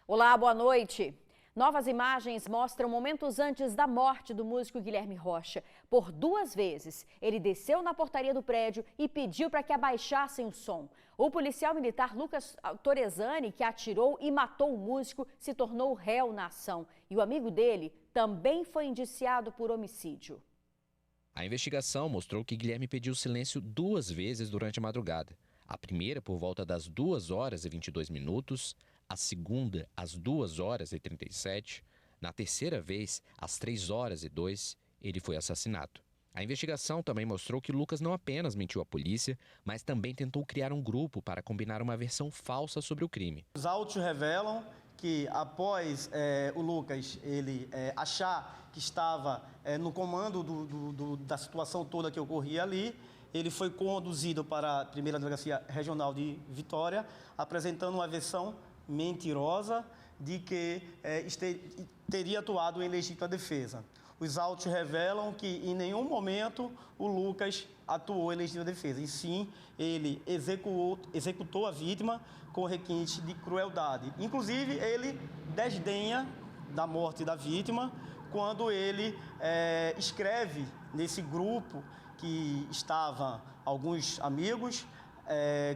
Olá, boa noite. Novas imagens mostram momentos antes da morte do músico Guilherme Rocha. Por 2 vezes, ele desceu na portaria do prédio e pediu para que abaixassem o som. O policial militar Lucas Torresani, que atirou e matou o músico, se tornou réu na ação. E o amigo dele também foi indiciado por homicídio. A investigação mostrou que Guilherme pediu silêncio 2 vezes durante a madrugada. A primeira por volta das 2h22, a segunda às 2h37, na terceira vez, às 3h02, ele foi assassinado. A investigação também mostrou que Lucas não apenas mentiu à polícia, mas também tentou criar um grupo para combinar uma versão falsa sobre o crime. Os autos revelam que após o Lucas achar que estava no comando da situação toda que ocorria ali, ele foi conduzido para a primeira delegacia regional de Vitória, apresentando uma versão mentirosa de que teria atuado em legítima defesa. Os autos revelam que em nenhum momento o Lucas atuou em legítima defesa, e sim ele executou a vítima com requinte de crueldade. Inclusive, ele desdenha da morte da vítima quando ele escreve nesse grupo que estavam alguns amigos,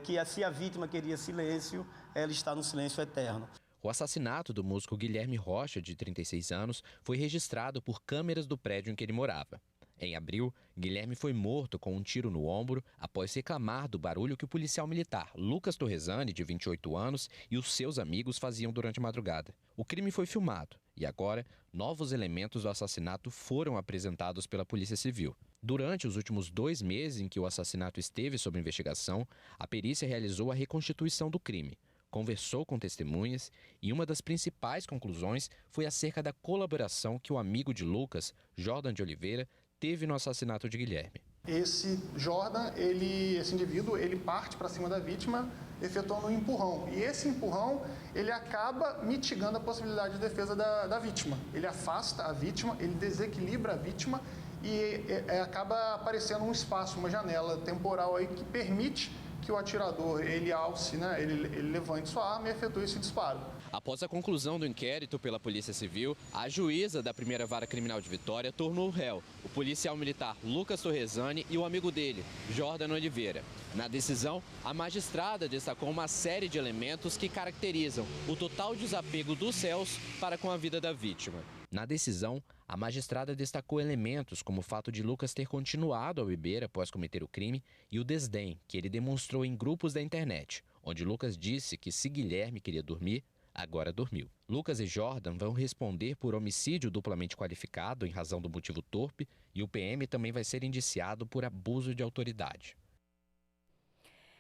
que se a vítima queria silêncio, ela está no silêncio eterno. O assassinato do músico Guilherme Rocha, de 36 anos, foi registrado por câmeras do prédio em que ele morava. Em abril, Guilherme foi morto com um tiro no ombro após reclamar do barulho que o policial militar Lucas Torresani, de 28 anos, e os seus amigos faziam durante a madrugada. O crime foi filmado e agora novos elementos do assassinato foram apresentados pela Polícia Civil. Durante os últimos 2 meses em que o assassinato esteve sob investigação, a perícia realizou a reconstituição do crime, conversou com testemunhas e uma das principais conclusões foi acerca da colaboração que o amigo de Lucas, Jordan de Oliveira, teve no assassinato de Guilherme. Esse Jordan, esse indivíduo, ele parte para cima da vítima, efetuando um empurrão. E esse empurrão, ele acaba mitigando a possibilidade de defesa da vítima. Ele afasta a vítima, ele desequilibra a vítima e acaba aparecendo um espaço, uma janela temporal aí que permite que o atirador, ele alce, ele levante sua arma e efetue esse disparo. Após a conclusão do inquérito pela Polícia Civil, a juíza da primeira vara criminal de Vitória tornou réu o policial militar Lucas Torresani e o amigo dele, Jordan Oliveira. Na decisão, a magistrada destacou uma série de elementos que caracterizam o total desapego dos réus para com a vida da vítima. Na decisão, a magistrada destacou elementos como o fato de Lucas ter continuado a beber após cometer o crime e o desdém que ele demonstrou em grupos da internet, onde Lucas disse que se Guilherme queria dormir, agora dormiu. Lucas e Jordan vão responder por homicídio duplamente qualificado em razão do motivo torpe e o PM também vai ser indiciado por abuso de autoridade.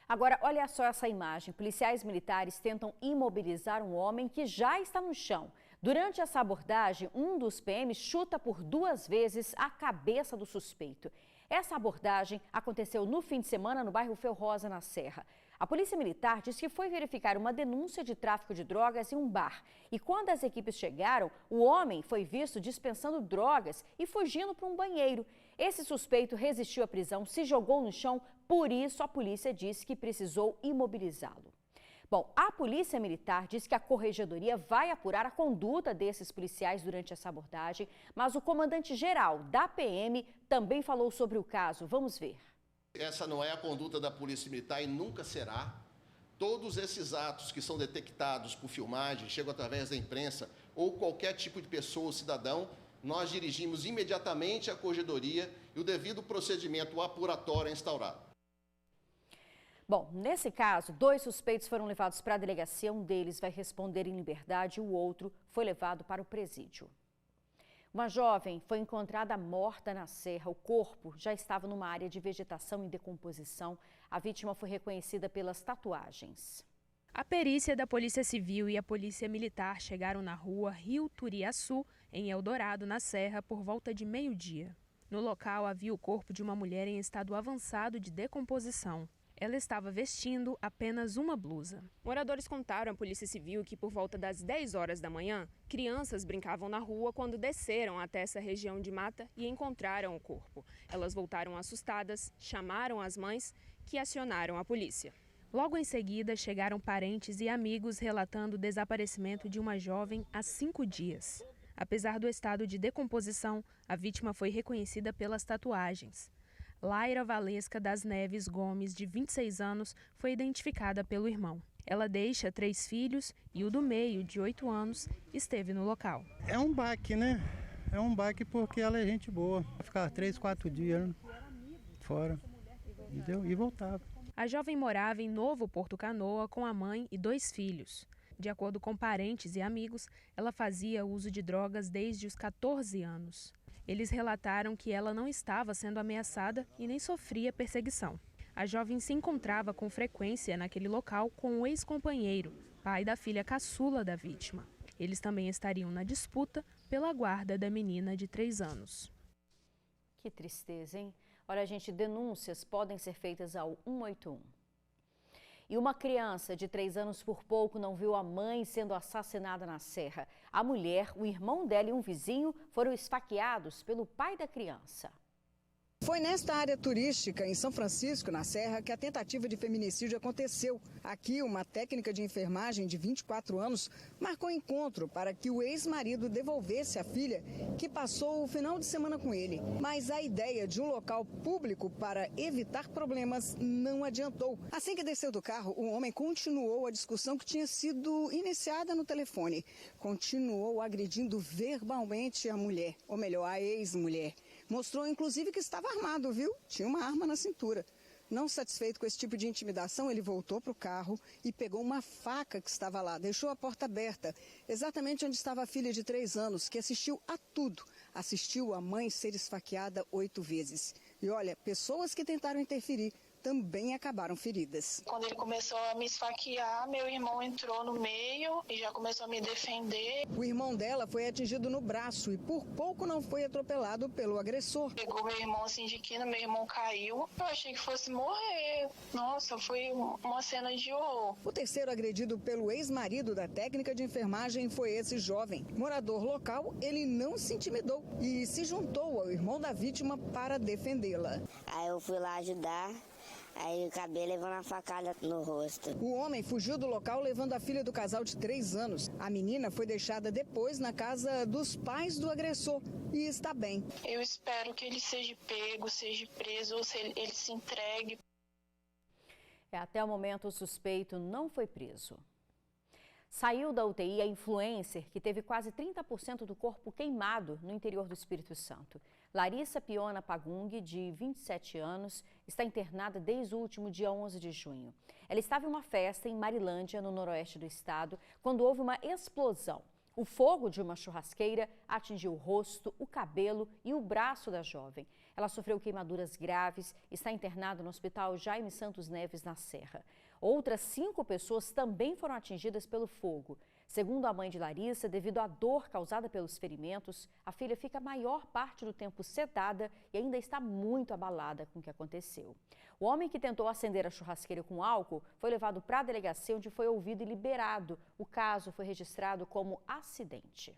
Agora, olha só essa imagem. Policiais militares tentam imobilizar um homem que já está no chão. Durante essa abordagem, um dos PMs chuta por 2 vezes a cabeça do suspeito. Essa abordagem aconteceu no fim de semana no bairro Felrosa, na Serra. A Polícia Militar diz que foi verificar uma denúncia de tráfico de drogas em um bar. E quando as equipes chegaram, o homem foi visto dispensando drogas e fugindo para um banheiro. Esse suspeito resistiu à prisão, se jogou no chão, por isso a polícia disse que precisou imobilizá-lo. Bom, a Polícia Militar diz que a Corregedoria vai apurar a conduta desses policiais durante essa abordagem, mas o comandante-geral da PM também falou sobre o caso. Vamos ver. Essa não é a conduta da Polícia Militar e nunca será. Todos esses atos que são detectados por filmagem, chegam através da imprensa ou qualquer tipo de pessoa ou cidadão, nós dirigimos imediatamente à Corregedoria e o devido procedimento apuratório é instaurado. Bom, nesse caso, 2 suspeitos foram levados para a delegacia. Um deles vai responder em liberdade e o outro foi levado para o presídio. Uma jovem foi encontrada morta na serra. O corpo já estava numa área de vegetação em decomposição. A vítima foi reconhecida pelas tatuagens. A perícia da Polícia Civil e a Polícia Militar chegaram na rua Rio Turiaçu, em Eldorado, na Serra, por volta de meio-dia. No local havia o corpo de uma mulher em estado avançado de decomposição. Ela estava vestindo apenas uma blusa. Moradores contaram à Polícia Civil que por volta das 10 horas da manhã, crianças brincavam na rua quando desceram até essa região de mata e encontraram o corpo. Elas voltaram assustadas, chamaram as mães, que acionaram a polícia. Logo em seguida, chegaram parentes e amigos relatando o desaparecimento de uma jovem há 5 dias. Apesar do estado de decomposição, a vítima foi reconhecida pelas tatuagens. Laira Valesca das Neves Gomes, de 26 anos, foi identificada pelo irmão. Ela deixa 3 filhos e o do meio, de 8 anos, esteve no local. É um baque, né? É um baque porque ela é gente boa. Ficava 3, 4 dias fora, entendeu? E voltava. A jovem morava em Novo Porto Canoa com a mãe e 2 filhos. De acordo com parentes e amigos, ela fazia uso de drogas desde os 14 anos. Eles relataram que ela não estava sendo ameaçada e nem sofria perseguição. A jovem se encontrava com frequência naquele local com o ex-companheiro, pai da filha caçula da vítima. Eles também estariam na disputa pela guarda da menina de 3 anos. Que tristeza, hein? Olha, gente, denúncias podem ser feitas ao 181. E uma criança de 3 anos por pouco não viu a mãe sendo assassinada na Serra. A mulher, o irmão dela e um vizinho foram esfaqueados pelo pai da criança. Foi nesta área turística, em São Francisco, na Serra, que a tentativa de feminicídio aconteceu. Aqui, uma técnica de enfermagem de 24 anos marcou encontro para que o ex-marido devolvesse a filha, que passou o final de semana com ele. Mas a ideia de um local público para evitar problemas não adiantou. Assim que desceu do carro, o homem continuou a discussão que tinha sido iniciada no telefone. Continuou agredindo verbalmente a mulher, ou melhor, a ex-mulher. Mostrou, inclusive, que estava armado, viu? Tinha uma arma na cintura. Não satisfeito com esse tipo de intimidação, ele voltou para o carro e pegou uma faca que estava lá. Deixou a porta aberta, exatamente onde estava a filha de 3 anos, que assistiu a tudo. Assistiu a mãe ser esfaqueada 8 vezes. E olha, pessoas que tentaram interferir também acabaram feridas. Quando ele começou a me esfaquear, meu irmão entrou no meio e já começou a me defender. O irmão dela foi atingido no braço e por pouco não foi atropelado pelo agressor. Pegou meu irmão assim de quina, meu irmão caiu. Eu achei que fosse morrer. Nossa, foi uma cena de horror. O terceiro agredido pelo ex-marido da técnica de enfermagem foi esse jovem. Morador local, ele não se intimidou e se juntou ao irmão da vítima para defendê-la. Aí eu fui lá ajudar. Aí acabei levando a facada no rosto. O homem fugiu do local levando a filha do casal de 3 anos. A menina foi deixada depois na casa dos pais do agressor e está bem. Eu espero que ele seja pego, seja preso ou se ele se entregue. Até o momento, o suspeito não foi preso. Saiu da UTI a influencer que teve quase 30% do corpo queimado no interior do Espírito Santo. Larissa Piona Pagung, de 27 anos, está internada desde o último dia 11 de junho. Ela estava em uma festa em Marilândia, no noroeste do estado, quando houve uma explosão. O fogo de uma churrasqueira atingiu o rosto, o cabelo e o braço da jovem. Ela sofreu queimaduras graves e está internada no Hospital Jaime Santos Neves, na Serra. Outras 5 pessoas também foram atingidas pelo fogo. Segundo a mãe de Larissa, devido à dor causada pelos ferimentos, a filha fica a maior parte do tempo sedada e ainda está muito abalada com o que aconteceu. O homem que tentou acender a churrasqueira com álcool foi levado para a delegacia, onde foi ouvido e liberado. O caso foi registrado como acidente.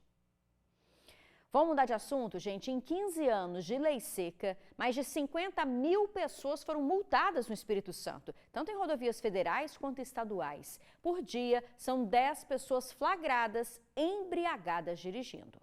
Vamos mudar de assunto, gente. Em 15 anos de lei seca, mais de 50 mil pessoas foram multadas no Espírito Santo, tanto em rodovias federais quanto estaduais. Por dia, são 10 pessoas flagradas embriagadas dirigindo.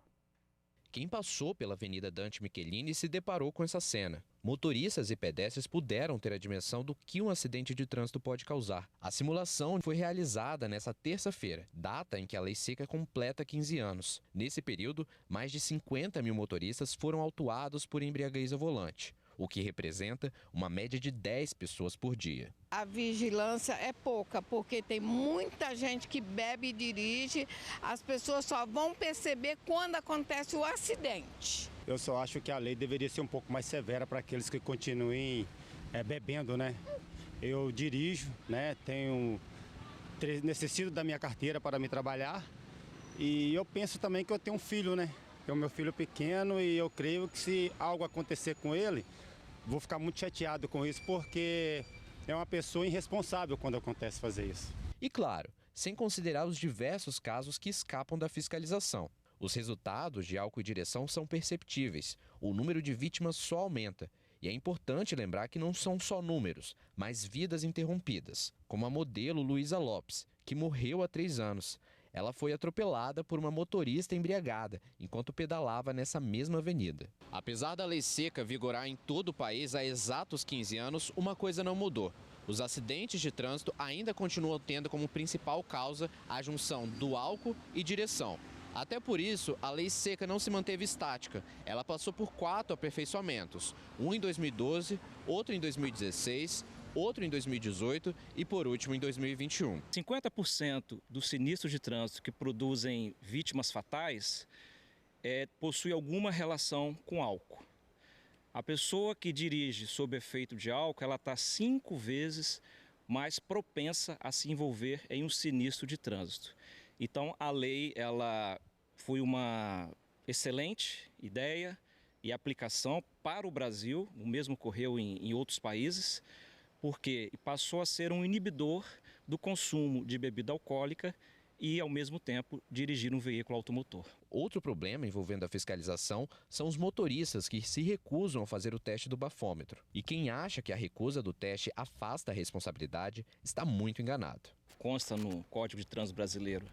Quem passou pela Avenida Dante Michelini se deparou com essa cena. Motoristas e pedestres puderam ter a dimensão do que um acidente de trânsito pode causar. A simulação foi realizada nesta terça-feira, data em que a lei seca completa 15 anos. Nesse período, mais de 50 mil motoristas foram autuados por embriaguez ao volante, o que representa uma média de 10 pessoas por dia. A vigilância é pouca, porque tem muita gente que bebe e dirige, as pessoas só vão perceber quando acontece o acidente. Eu só acho que a lei deveria ser um pouco mais severa para aqueles que continuem bebendo, né? Eu dirijo, né? Necessito da minha carteira para me trabalhar e eu penso também que eu tenho um filho, né? Tenho meu filho pequeno e eu creio que se algo acontecer com ele, vou ficar muito chateado com isso, porque é uma pessoa irresponsável quando acontece fazer isso. E claro, sem considerar os diversos casos que escapam da fiscalização. Os resultados de álcool e direção são perceptíveis. O número de vítimas só aumenta. E é importante lembrar que não são só números, mas vidas interrompidas, como a modelo Luísa Lopes, que morreu há 3 anos. Ela foi atropelada por uma motorista embriagada enquanto pedalava nessa mesma avenida. Apesar da lei seca vigorar em todo o país há exatos 15 anos, uma coisa não mudou. Os acidentes de trânsito ainda continuam tendo como principal causa a junção do álcool e direção. Até por isso, a lei seca não se manteve estática. Ela passou por 4 aperfeiçoamentos. Um em 2012, outro em 2016, outro em 2018 e, por último, em 2021. 50% dos sinistros de trânsito que produzem vítimas fatais possui alguma relação com álcool. A pessoa que dirige sob efeito de álcool, ela está 5 vezes mais propensa a se envolver em um sinistro de trânsito. Então, a lei ela foi uma excelente ideia e aplicação para o Brasil, o mesmo ocorreu em outros países, porque passou a ser um inibidor do consumo de bebida alcoólica e, ao mesmo tempo, dirigir um veículo automotor. Outro problema envolvendo a fiscalização são os motoristas que se recusam a fazer o teste do bafômetro. E quem acha que a recusa do teste afasta a responsabilidade está muito enganado. Consta no Código de Trânsito Brasileiro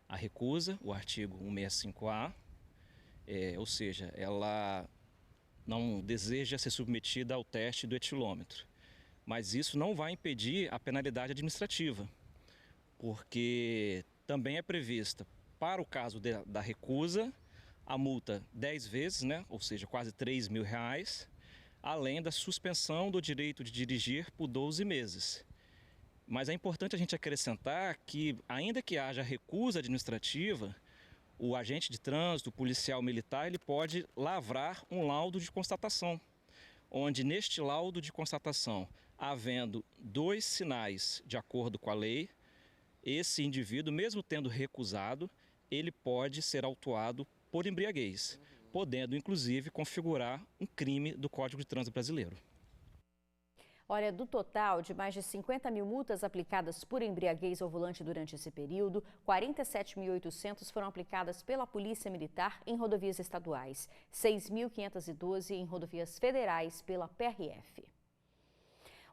a recusa, o artigo 165A, ou seja, ela não deseja ser submetida ao teste do etilômetro. Mas isso não vai impedir a penalidade administrativa, porque também é prevista, para o caso da recusa, a multa 10 vezes, ou seja, quase R$3 mil, além da suspensão do direito de dirigir por 12 meses. Mas é importante a gente acrescentar que, ainda que haja recusa administrativa, o agente de trânsito, o policial militar, ele pode lavrar um laudo de constatação, onde neste laudo de constatação, havendo 2 sinais de acordo com a lei, esse indivíduo, mesmo tendo recusado, ele pode ser autuado por embriaguez, podendo inclusive configurar um crime do Código de Trânsito Brasileiro. Olha, do total de mais de 50 mil multas aplicadas por embriaguez ao volante durante esse período, 47.800 foram aplicadas pela Polícia Militar em rodovias estaduais, 6.512 em rodovias federais pela PRF.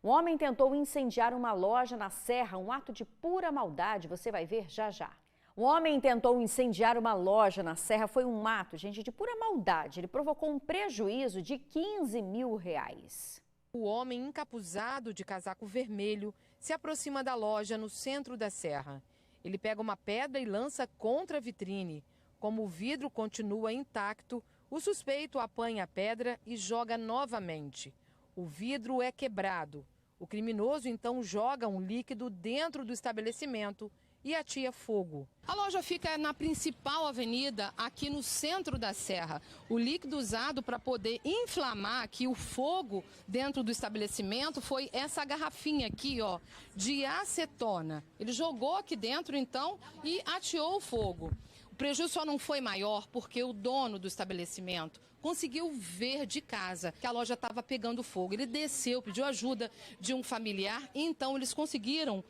Um homem tentou incendiar uma loja na Serra, um ato de pura maldade, você vai ver já já. Um homem tentou incendiar uma loja na Serra, foi um ato, gente, de pura maldade. Ele provocou um prejuízo de R$15 mil. O homem encapuzado de casaco vermelho se aproxima da loja no centro da Serra. Ele pega uma pedra e lança contra a vitrine. Como o vidro continua intacto, o suspeito apanha a pedra e joga novamente. O vidro é quebrado. O criminoso então joga um líquido dentro do estabelecimento e atia fogo. A loja fica na principal avenida, aqui no centro da Serra. O líquido usado para poder inflamar aqui o fogo dentro do estabelecimento foi essa garrafinha aqui, ó, de acetona. Ele jogou aqui dentro, então, e ateou o fogo. O prejuízo só não foi maior porque o dono do estabelecimento conseguiu ver de casa que a loja estava pegando fogo. Ele desceu, pediu ajuda de um familiar e então eles conseguiram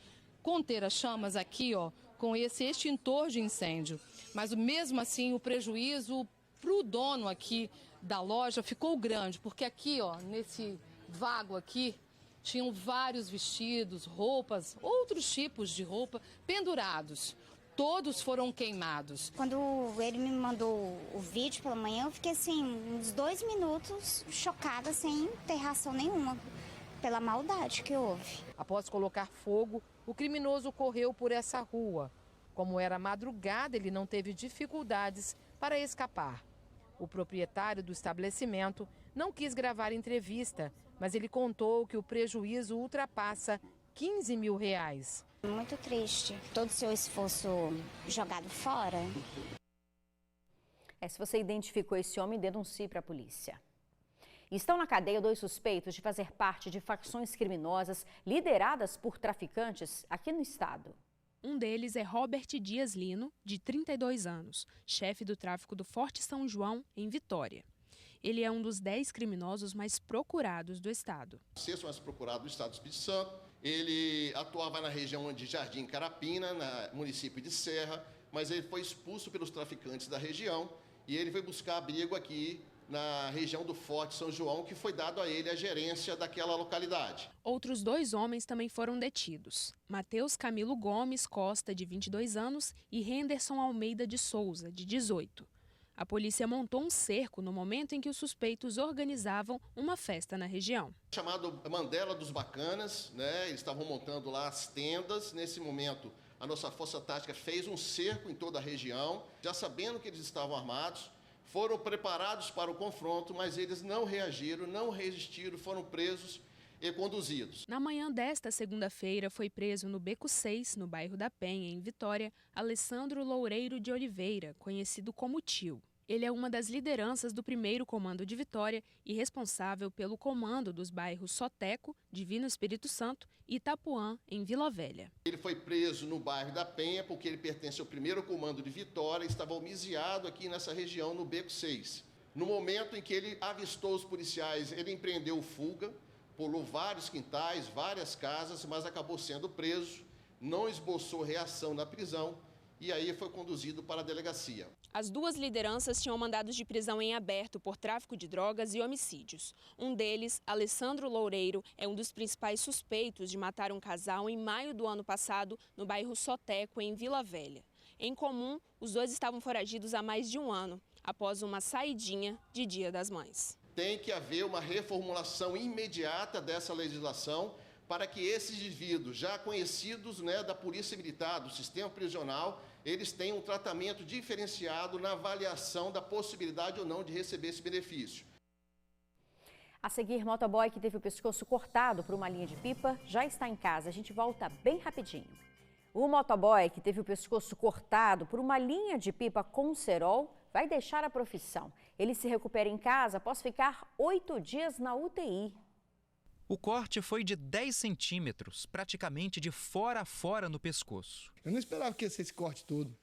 conter as chamas aqui, ó, com esse extintor de incêndio. Mas mesmo assim o prejuízo para o dono aqui da loja ficou grande, porque aqui, ó, nesse vago aqui, tinham vários vestidos, roupas, outros tipos de roupa pendurados. Todos foram queimados. Quando ele me mandou o vídeo pela manhã, eu fiquei assim, uns 2 minutos chocada, sem ter reação nenhuma, pela maldade que houve. Após colocar fogo, o criminoso correu por essa rua. Como era madrugada, ele não teve dificuldades para escapar. O proprietário do estabelecimento não quis gravar entrevista, mas ele contou que o prejuízo ultrapassa R$15 mil. Muito triste. Todo o seu esforço jogado fora. Se você identificou esse homem, denuncie para a polícia. Estão na cadeia 2 suspeitos de fazer parte de facções criminosas lideradas por traficantes aqui no estado. Um deles é Robert Dias Lino, de 32 anos, chefe do tráfico do Forte São João, em Vitória. Ele é um dos 10 criminosos mais procurados do estado. O 6º mais procurado do estado do Espírito Santo. Ele atuava na região de Jardim Carapina, no município de Serra, mas ele foi expulso pelos traficantes da região e ele foi buscar abrigo aqui na região do Forte São João, que foi dado a ele a gerência daquela localidade. Outros 2 homens também foram detidos. Matheus Camilo Gomes Costa, de 22 anos, e Henderson Almeida de Souza, de 18. A polícia montou um cerco no momento em que os suspeitos organizavam uma festa na região. Chamado Mandela dos Bacanas, né? Eles estavam montando lá as tendas. Nesse momento, a nossa força tática fez um cerco em toda a região, já sabendo que eles estavam armados. Foram preparados para o confronto, mas eles não reagiram, não resistiram, foram presos e conduzidos. Na manhã desta segunda-feira, foi preso no Beco 6, no bairro da Penha, em Vitória, Alessandro Loureiro de Oliveira, conhecido como Tio. Ele é uma das lideranças do 1º Comando de Vitória e responsável pelo comando dos bairros Soteco, Divino Espírito Santo e Itapuã, em Vila Velha. Ele foi preso no bairro da Penha porque ele pertence ao 1º Comando de Vitória e estava homiziado aqui nessa região, no Beco 6. No momento em que ele avistou os policiais, ele empreendeu fuga, pulou vários quintais, várias casas, mas acabou sendo preso, não esboçou reação na prisão e aí foi conduzido para a delegacia. As 2 lideranças tinham mandados de prisão em aberto por tráfico de drogas e homicídios. Um deles, Alessandro Loureiro, é um dos principais suspeitos de matar um casal em maio do ano passado no bairro Soteco, em Vila Velha. Em comum, os 2 estavam foragidos há mais de um ano, após uma saidinha de Dia das Mães. Tem que haver uma reformulação imediata dessa legislação para que esses indivíduos já conhecidos, né, da Polícia Militar, do sistema prisional, eles tenham um tratamento diferenciado na avaliação da possibilidade ou não de receber esse benefício. A seguir, motoboy que teve o pescoço cortado por uma linha de pipa já está em casa. A gente volta bem rapidinho. O motoboy que teve o pescoço cortado por uma linha de pipa com cerol vai deixar a profissão. Ele se recupera em casa após ficar 8 dias na UTI. O corte foi de 10 centímetros, praticamente de fora a fora no pescoço. Eu não esperava que ia ser esse corte todo,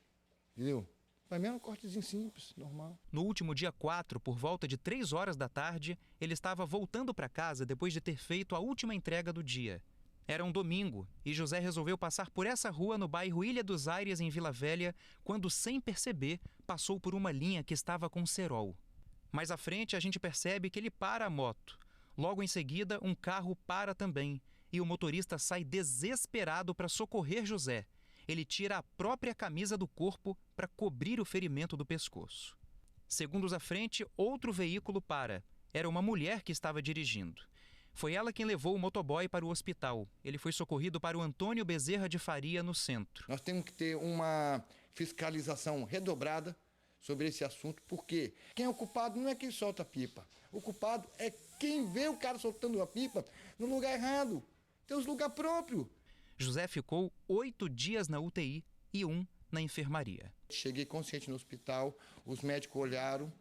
entendeu? Mas mesmo um cortezinho simples, normal. No último dia 4, por volta de 3 horas da tarde, ele estava voltando para casa depois de ter feito a última entrega do dia. Era um domingo e José resolveu passar por essa rua no bairro Ilha dos Aires, em Vila Velha, quando, sem perceber, passou por uma linha que estava com cerol. Mais à frente, a gente percebe que ele para a moto. Logo em seguida, um carro para também e o motorista sai desesperado para socorrer José. Ele tira a própria camisa do corpo para cobrir o ferimento do pescoço. Segundos à frente, outro veículo para. Era uma mulher que estava dirigindo. Foi ela quem levou o motoboy para o hospital. Ele foi socorrido para o Antônio Bezerra de Faria, no centro. Nós temos que ter uma fiscalização redobrada sobre esse assunto, porque quem é o culpado não é quem solta a pipa. O culpado é quem vê o cara soltando a pipa no lugar errado. Tem os lugares próprios. José ficou 8 dias na UTI e 1 na enfermaria. Cheguei consciente no hospital, os médicos olharam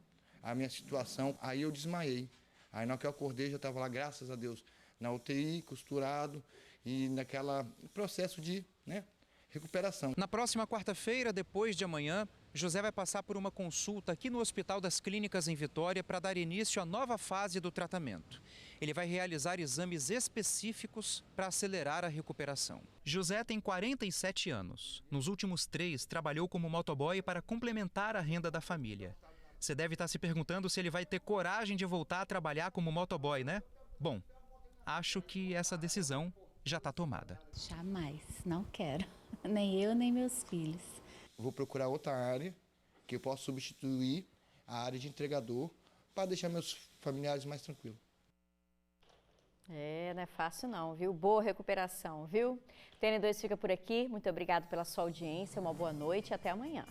a minha situação, aí eu desmaiei. Aí na hora que eu acordei, já estava lá, graças a Deus, na UTI, costurado e naquela processo de recuperação. Na próxima quarta-feira, depois de amanhã, José vai passar por uma consulta aqui no Hospital das Clínicas em Vitória para dar início à nova fase do tratamento. Ele vai realizar exames específicos para acelerar a recuperação. José tem 47 anos. Nos últimos 3, trabalhou como motoboy para complementar a renda da família. Você deve estar se perguntando se ele vai ter coragem de voltar a trabalhar como motoboy, né? Bom, acho que essa decisão já está tomada. Jamais, não quero. Nem eu, nem meus filhos. Vou procurar outra área que eu possa substituir a área de entregador para deixar meus familiares mais tranquilos. Não é fácil não, viu? Boa recuperação, viu? TN2 fica por aqui. Muito obrigado pela sua audiência, uma boa noite e até amanhã.